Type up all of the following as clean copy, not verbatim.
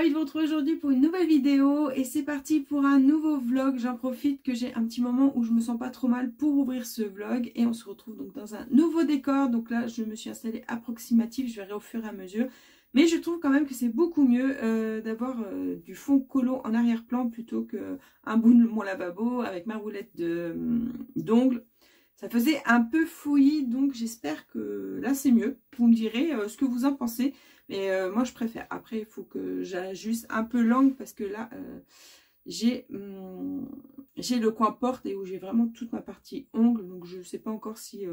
ravie de vous retrouver aujourd'hui pour une nouvelle vidéo et c'est parti pour un nouveau vlog. J'en profite que j'ai un petit moment où je me sens pas trop mal pour ouvrir ce vlog et on se retrouve donc dans un nouveau décor. Donc là je me suis installée approximative, je verrai au fur et à mesure. Mais je trouve quand même que c'est beaucoup mieux d'avoir du fond colo en arrière-plan plutôt qu'un bout de mon lavabo avec ma roulette d'ongles. Ça faisait un peu fouillis, donc j'espère que là c'est mieux. Vous me direz ce que vous en pensez. Mais moi je préfère. Après il faut que j'ajuste un peu l'angle parce que là j'ai le coin porte et où j'ai vraiment toute ma partie ongle. Donc je ne sais pas encore si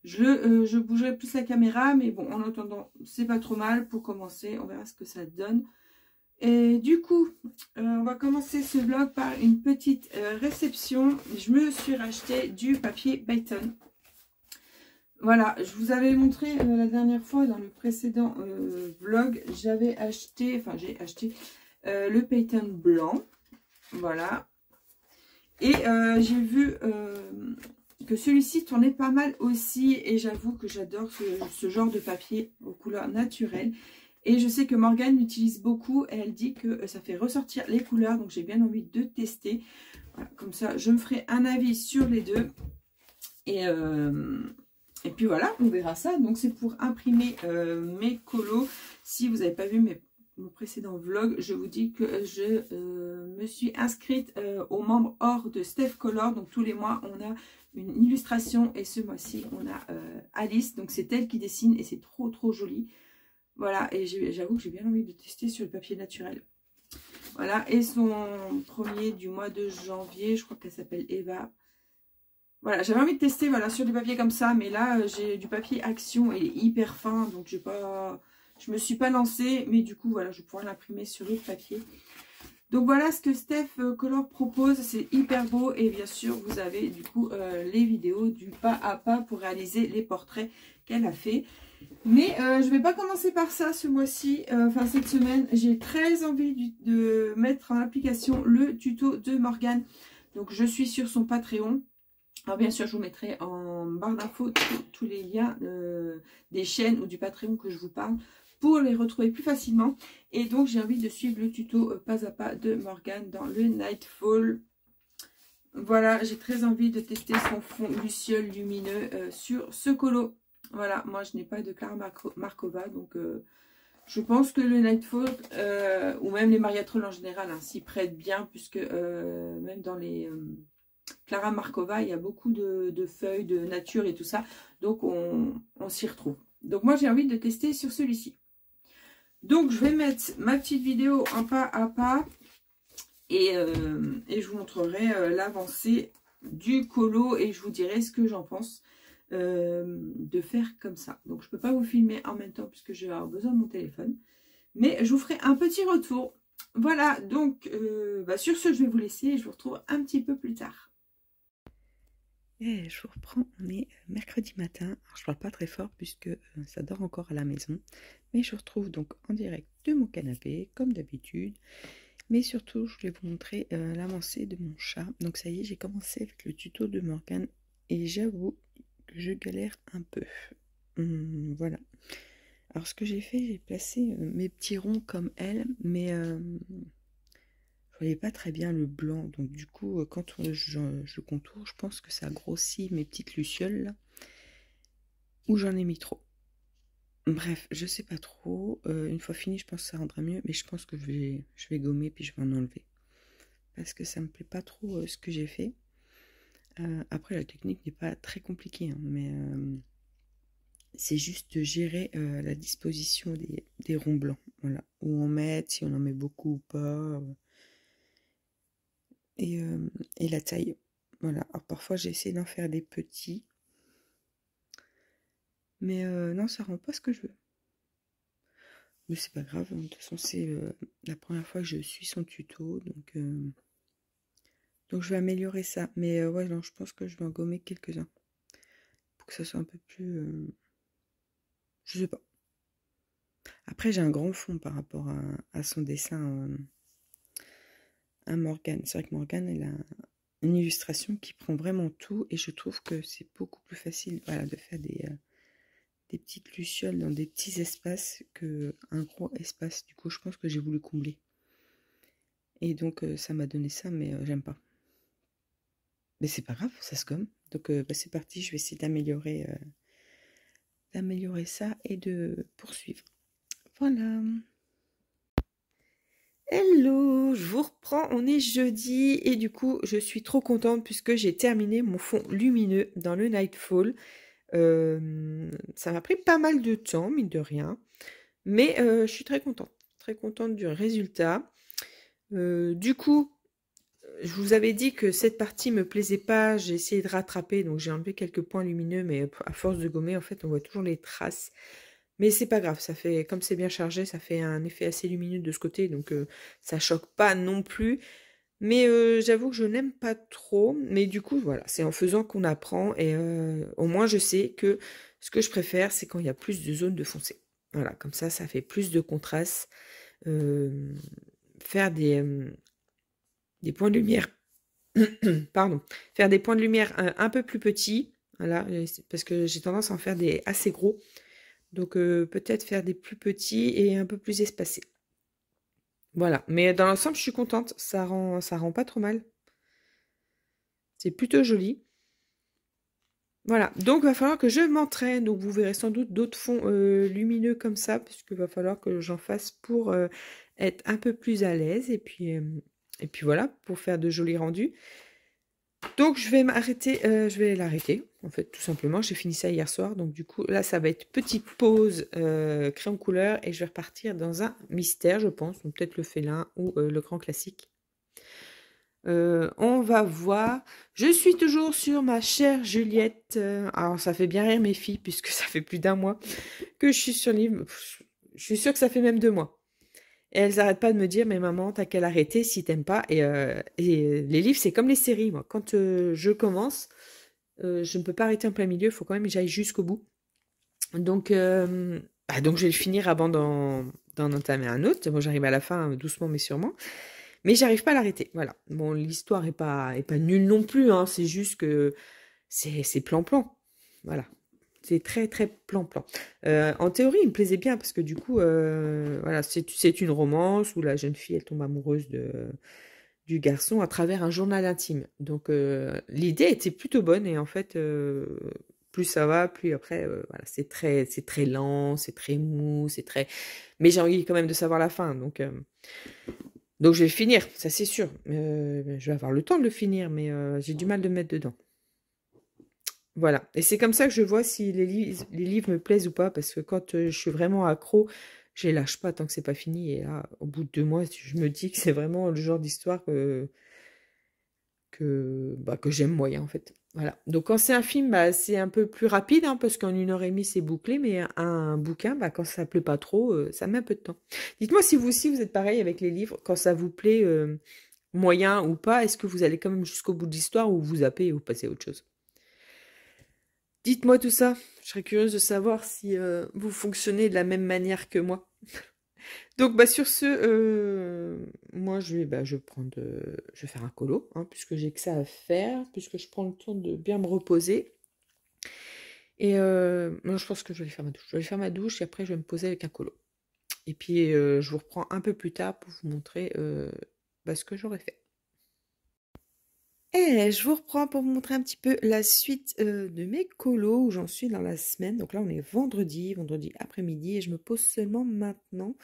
je bougerai plus la caméra. Mais bon, en attendant, c'est pas trop mal pour commencer. On verra ce que ça donne. Et du coup, on va commencer ce vlog par une petite réception. Je me suis racheté du papier Bayton. Voilà, je vous avais montré la dernière fois dans le précédent vlog, j'ai acheté le Payton blanc. Voilà. Et j'ai vu que celui-ci tournait pas mal aussi. Et j'avoue que j'adore ce genre de papier aux couleurs naturelles. Et je sais que Morgane l'utilise beaucoup et elle dit que ça fait ressortir les couleurs. Donc j'ai bien envie de tester. Voilà, comme ça, je me ferai un avis sur les deux. Et puis voilà, on verra ça. Donc c'est pour imprimer mes colos. Si vous n'avez pas vu mon précédent vlog, je vous dis que je me suis inscrite aux membres or de Steph Color. Donc tous les mois, on a une illustration. Et ce mois-ci, on a Alice. Donc c'est elle qui dessine et c'est trop trop joli. Voilà, et j'avoue que j'ai bien envie de tester sur le papier naturel. Voilà, et son premier du mois de janvier, je crois qu'elle s'appelle Eva. Voilà, j'avais envie de tester sur du papier comme ça, mais là j'ai du papier Action et il est hyper fin, donc je me suis pas lancée, mais du coup voilà, je pourrais l'imprimer sur l'autre papier. Donc voilà ce que Steph Color propose, c'est hyper beau et bien sûr vous avez du coup les vidéos du pas à pas pour réaliser les portraits qu'elle a fait. Mais je vais pas commencer par ça ce mois-ci, cette semaine, j'ai très envie de mettre en application le tuto de Morgane. Donc je suis sur son Patreon. Alors bien sûr, je vous mettrai en barre d'infos tous les liens des chaînes ou du Patreon que je vous parle pour les retrouver plus facilement. Et donc, j'ai envie de suivre le tuto pas à pas de Morgane dans le Nightfall. Voilà, j'ai très envie de tester son fond luciole lumineux sur ce colo. Voilà, moi je n'ai pas de Clara Markova, donc je pense que le Nightfall, ou même les Mariatrol en général, s'y prêtent bien, puisque même dans les... Clara Markova, il y a beaucoup de feuilles, de nature et tout ça. Donc, on s'y retrouve. Donc, moi, j'ai envie de tester sur celui-ci. Donc, je vais mettre ma petite vidéo en pas à pas. Et je vous montrerai l'avancée du colo. Et je vous dirai ce que j'en pense de faire comme ça. Donc, je ne peux pas vous filmer en même temps puisque je vais avoir besoin de mon téléphone. Mais je vous ferai un petit retour. Voilà, donc, sur ce, je vais vous laisser. Et je vous retrouve un petit peu plus tard. Et je vous reprends, on est mercredi matin. Alors, je parle pas très fort puisque ça dort encore à la maison. Mais je vous retrouve donc en direct de mon canapé, comme d'habitude. Mais surtout, je voulais vous montrer l'avancée de mon chat. Donc ça y est, j'ai commencé avec le tuto de Morgane. Et j'avoue que je galère un peu. Voilà. Alors ce que j'ai fait, j'ai placé mes petits ronds comme elle. Mais... je voyais pas très bien le blanc, donc du coup quand je contourne, je pense que ça grossit mes petites lucioles là, ou j'en ai mis trop. Bref, je sais pas trop, une fois fini je pense que ça rendra mieux, mais je pense que je vais gommer puis je vais en enlever. Parce que ça me plaît pas trop ce que j'ai fait. Après la technique n'est pas très compliquée, hein, mais c'est juste de gérer la disposition des ronds blancs. Voilà, où en mettre, si on en met beaucoup ou pas. Et la taille. Voilà, alors parfois j'ai essayé d'en faire des petits, mais non, ça rend pas ce que je veux. Mais c'est pas grave, de toute façon c'est la première fois que je suis son tuto, donc je vais améliorer ça. Mais ouais, non, je pense que je vais en gommer quelques-uns pour que ça soit un peu plus... je sais pas. Après j'ai un grand fond par rapport à son dessin à Morgane. C'est vrai que Morgane, elle a une illustration qui prend vraiment tout et je trouve que c'est beaucoup plus facile, voilà, de faire des petites lucioles dans des petits espaces qu'un gros espace. Du coup, je pense que j'ai voulu combler. Et donc, ça m'a donné ça, mais j'aime pas. Mais c'est pas grave, ça se gomme. Donc, bah, c'est parti, je vais essayer d'améliorer ça et de poursuivre. Voilà. Hello, je vous reprends, on est jeudi et du coup je suis trop contente puisque j'ai terminé mon fond lumineux dans le Nightfall. Ça m'a pris pas mal de temps, mine de rien, mais je suis très contente du résultat. Du coup, je vous avais dit que cette partie me plaisait pas, j'ai essayé de rattraper, donc j'ai enlevé quelques points lumineux, mais à force de gommer, en fait, on voit toujours les traces. Mais c'est pas grave, ça fait, comme c'est bien chargé, ça fait un effet assez lumineux de ce côté, donc ça choque pas non plus. Mais j'avoue que je n'aime pas trop, mais du coup, voilà, c'est en faisant qu'on apprend, et au moins je sais que ce que je préfère, c'est quand il y a plus de zones de foncé. Voilà, comme ça fait plus de contraste. Faire des points de lumière, pardon, faire des points de lumière un peu plus petits, voilà, parce que j'ai tendance à en faire des assez gros. Donc peut-être faire des plus petits et un peu plus espacés. Voilà, mais dans l'ensemble, je suis contente, ça rend pas trop mal. C'est plutôt joli. Voilà, donc il va falloir que je m'entraîne. Donc vous verrez sans doute d'autres fonds lumineux comme ça, puisqu'il va falloir que j'en fasse pour être un peu plus à l'aise. Et puis voilà, pour faire de jolis rendus. Donc je vais m'arrêter, je vais l'arrêter, en fait, tout simplement. J'ai fini ça hier soir, donc du coup, là, ça va être petite pause crayon couleur et je vais repartir dans un mystère, je pense, donc peut-être le félin ou le grand classique. On va voir. Je suis toujours sur ma chère Juliette. Alors, ça fait bien rire mes filles, puisque ça fait plus d'un mois que je suis sur le livre. Je suis sûre que ça fait même 2 mois. Et elles n'arrêtent pas de me dire, mais maman, t'as qu'à l'arrêter si t'aimes pas. Et les livres, c'est comme les séries, moi. Quand je commence, je ne peux pas arrêter en plein milieu, il faut quand même que j'aille jusqu'au bout. Donc, donc je vais le finir avant d'en entamer un autre. Moi, j'arrive à la fin, doucement mais sûrement. Mais j'arrive pas à l'arrêter. Voilà. Bon, l'histoire est pas nulle non plus, hein. C'est juste que c'est plan-plan. Voilà. C'est très, très plan-plan. En théorie, il me plaisait bien parce que du coup, voilà, c'est une romance où la jeune fille, elle tombe amoureuse du garçon à travers un journal intime. Donc, l'idée était plutôt bonne et en fait, plus ça va, plus après, voilà, c'est très lent, c'est très mou, c'est très... Mais j'ai envie quand même de savoir la fin, donc je vais le finir, ça c'est sûr. Je vais avoir le temps de le finir, mais j'ai du mal de me mettre dedans. Voilà, et c'est comme ça que je vois si les livres me plaisent ou pas, parce que quand je suis vraiment accro, je les lâche pas tant que c'est pas fini. Et là, au bout de 2 mois, je me dis que c'est vraiment le genre d'histoire que j'aime moyen en fait. Voilà. Donc quand c'est un film, bah, c'est un peu plus rapide, hein, parce qu'en 1h30 c'est bouclé, mais un bouquin, bah, quand ça plaît pas trop, ça met un peu de temps. Dites-moi si vous aussi vous êtes pareil avec les livres, quand ça vous plaît moyen ou pas, est-ce que vous allez quand même jusqu'au bout de l'histoire ou vous zappez et vous passez à autre chose? Dites-moi tout ça, je serais curieuse de savoir si vous fonctionnez de la même manière que moi. Donc bah sur ce, moi je vais faire un colo, hein, puisque j'ai que ça à faire, puisque je prends le temps de bien me reposer. Et moi, je pense que je vais aller faire ma douche. Je vais aller faire ma douche et après je vais me poser avec un colo. Et puis je vous reprends un peu plus tard pour vous montrer ce que j'aurais fait. Et je vous reprends pour vous montrer un petit peu la suite de mes colos où j'en suis dans la semaine. Donc là on est vendredi après-midi et je me pose seulement maintenant.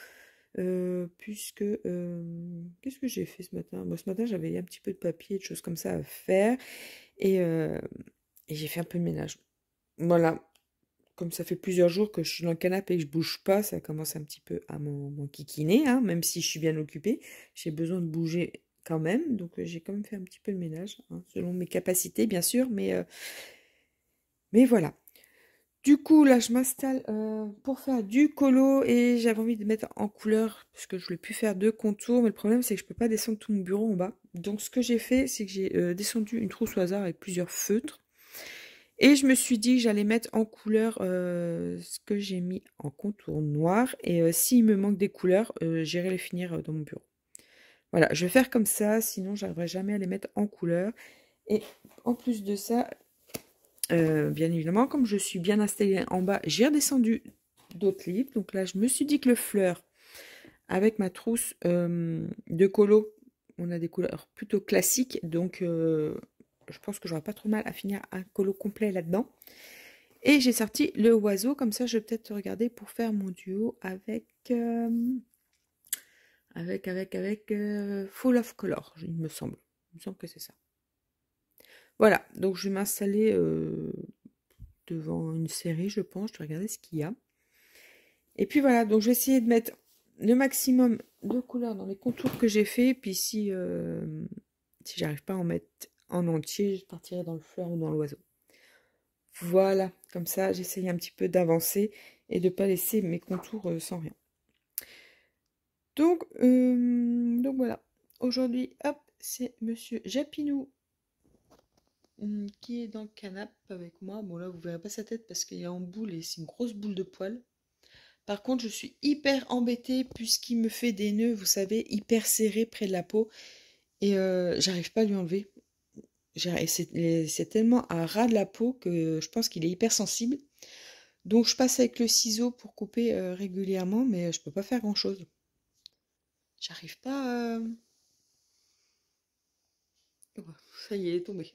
Puisque qu'est-ce que j'ai fait ce matin? Bon, ce matin j'avais un petit peu de papier, de choses comme ça à faire et j'ai fait un peu de ménage. Voilà, comme ça fait plusieurs jours que je suis dans le canapé et que je bouge pas, ça commence un petit peu à m'enquiquiner, hein, même si je suis bien occupée, j'ai besoin de bouger quand même, donc j'ai quand même fait un petit peu de ménage, hein, selon mes capacités bien sûr, mais voilà. Du coup, là, je m'installe pour faire du colo et j'avais envie de mettre en couleur parce que je voulais plus faire de contour. Mais le problème, c'est que je peux pas descendre tout mon bureau en bas. Donc, ce que j'ai fait, c'est que j'ai descendu une trousse au hasard avec plusieurs feutres. Et je me suis dit que j'allais mettre en couleur ce que j'ai mis en contour noir. Et s'il me manque des couleurs, j'irai les finir dans mon bureau. Voilà, je vais faire comme ça, sinon j'arriverai jamais à les mettre en couleur. Et en plus de ça, Bien évidemment, comme je suis bien installée en bas, j'ai redescendu d'autres livres. Donc là, je me suis dit que le fleur, avec ma trousse de colo, on a des couleurs plutôt classiques. Donc, je pense que j'aurai pas trop mal à finir un colo complet là-dedans. Et j'ai sorti le oiseau. Comme ça, je vais peut-être regarder pour faire mon duo avec... Full of Color, il me semble. Il me semble que c'est ça. Voilà, donc je vais m'installer devant une série, je pense. Je vais regarder ce qu'il y a. Et puis voilà, donc je vais essayer de mettre le maximum de couleurs dans les contours que j'ai fait. Puis si j'arrive pas à en mettre en entier, je partirai dans le fleur ou dans l'oiseau. Voilà, comme ça, j'essaye un petit peu d'avancer et de ne pas laisser mes contours sans rien. Donc voilà. Aujourd'hui, hop, c'est Monsieur Japinou qui est dans le canapé avec moi. Bon là, vous verrez pas sa tête parce qu'il est en boule et c'est une grosse boule de poils. Par contre, je suis hyper embêtée puisqu'il me fait des nœuds, vous savez, hyper serrés près de la peau. Et j'arrive pas à lui enlever. C'est tellement à ras de la peau que je pense qu'il est hyper sensible. Donc je passe avec le ciseau pour couper régulièrement, mais je peux pas faire grand chose. J'arrive pas. Ça y est, il est tombé.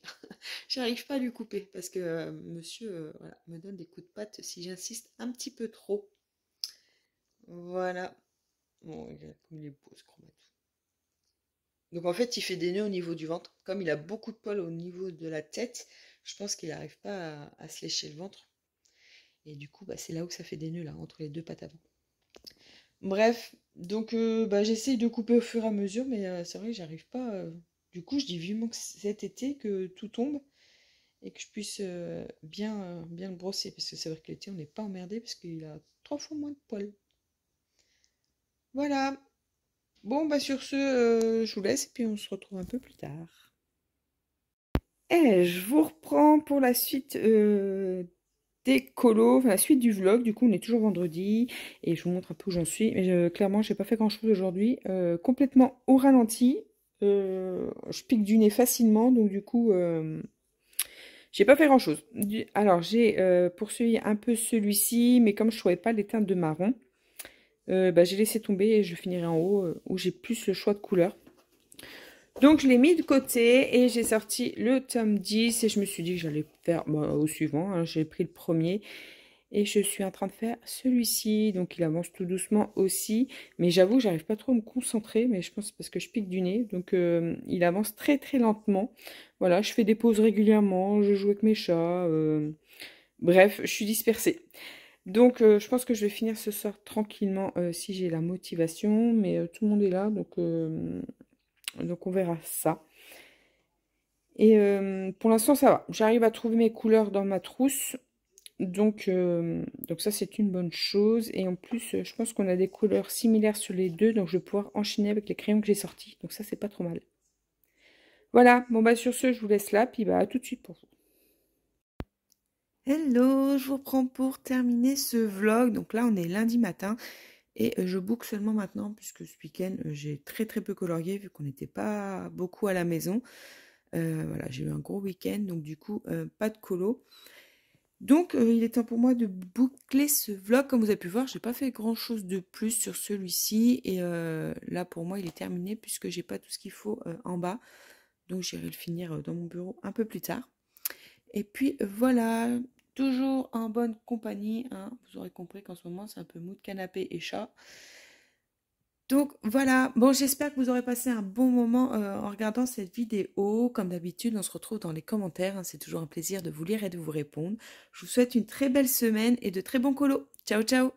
J'arrive pas à lui couper parce que monsieur voilà, me donne des coups de patte si j'insiste un petit peu trop. Voilà. Bon, comme il est beau ce chromato. Donc en fait, il fait des nœuds au niveau du ventre. Comme il a beaucoup de poils au niveau de la tête, je pense qu'il n'arrive pas à se lécher le ventre. Et du coup, bah, c'est là où ça fait des nœuds, là, entre les deux pattes avant. Bref, donc j'essaye de couper au fur et à mesure, mais c'est vrai que j'arrive pas. Du coup, je dis vivement que cet été que tout tombe et que je puisse bien le brosser. Parce que c'est vrai que l'été, on n'est pas emmerdé parce qu'il a 3 fois moins de poils. Voilà. Bon, bah sur ce, je vous laisse et puis on se retrouve un peu plus tard. Et je vous reprends pour la suite des colos, enfin la suite du vlog. Du coup, on est toujours vendredi et je vous montre un peu où j'en suis. Mais clairement, j'ai pas fait grand chose aujourd'hui. Complètement au ralenti. Je pique du nez facilement, donc du coup, j'ai pas fait grand chose. Alors, j'ai poursuivi un peu celui-ci, mais comme je trouvais pas les teintes de marron, j'ai laissé tomber et je finirai en haut où j'ai plus le choix de couleurs. Donc je l'ai mis de côté et j'ai sorti le tome 10 et je me suis dit que j'allais faire au suivant. Hein, j'ai pris le premier et je suis en train de faire celui-ci. Donc il avance tout doucement aussi. Mais j'avoue que j'arrive pas trop à me concentrer. Mais je pense que c'est parce que je pique du nez. Donc il avance très très lentement. Voilà, je fais des pauses régulièrement. Je joue avec mes chats. Bref, je suis dispersée. Donc je pense que je vais finir ce soir tranquillement si j'ai la motivation. Mais tout le monde est là. Donc on verra ça. Et pour l'instant ça va. J'arrive à trouver mes couleurs dans ma trousse. Donc ça c'est une bonne chose. Et en plus je pense qu'on a des couleurs similaires sur les deux. Donc je vais pouvoir enchaîner avec les crayons que j'ai sortis. Donc ça c'est pas trop mal. Voilà. Bon bah sur ce je vous laisse là. Puis bah à tout de suite pour vous. Hello, je vous reprends pour terminer ce vlog. Donc là on est lundi matin. Et je book seulement maintenant puisque ce week-end j'ai très peu colorié vu qu'on n'était pas beaucoup à la maison. Voilà, j'ai eu un gros week-end donc du coup pas de colo. Donc il est temps pour moi de boucler ce vlog. Comme vous avez pu voir, j'ai pas fait grand chose de plus sur celui-ci. Et là pour moi il est terminé puisque j'ai pas tout ce qu'il faut en bas. Donc j'irai le finir dans mon bureau un peu plus tard. Et puis voilà. Toujours en bonne compagnie, hein. Vous aurez compris qu'en ce moment, c'est un peu mou de canapé et chat. Donc voilà, bon j'espère que vous aurez passé un bon moment en regardant cette vidéo. Comme d'habitude, on se retrouve dans les commentaires. Hein. C'est toujours un plaisir de vous lire et de vous répondre. Je vous souhaite une très belle semaine et de très bons colos. Ciao, ciao!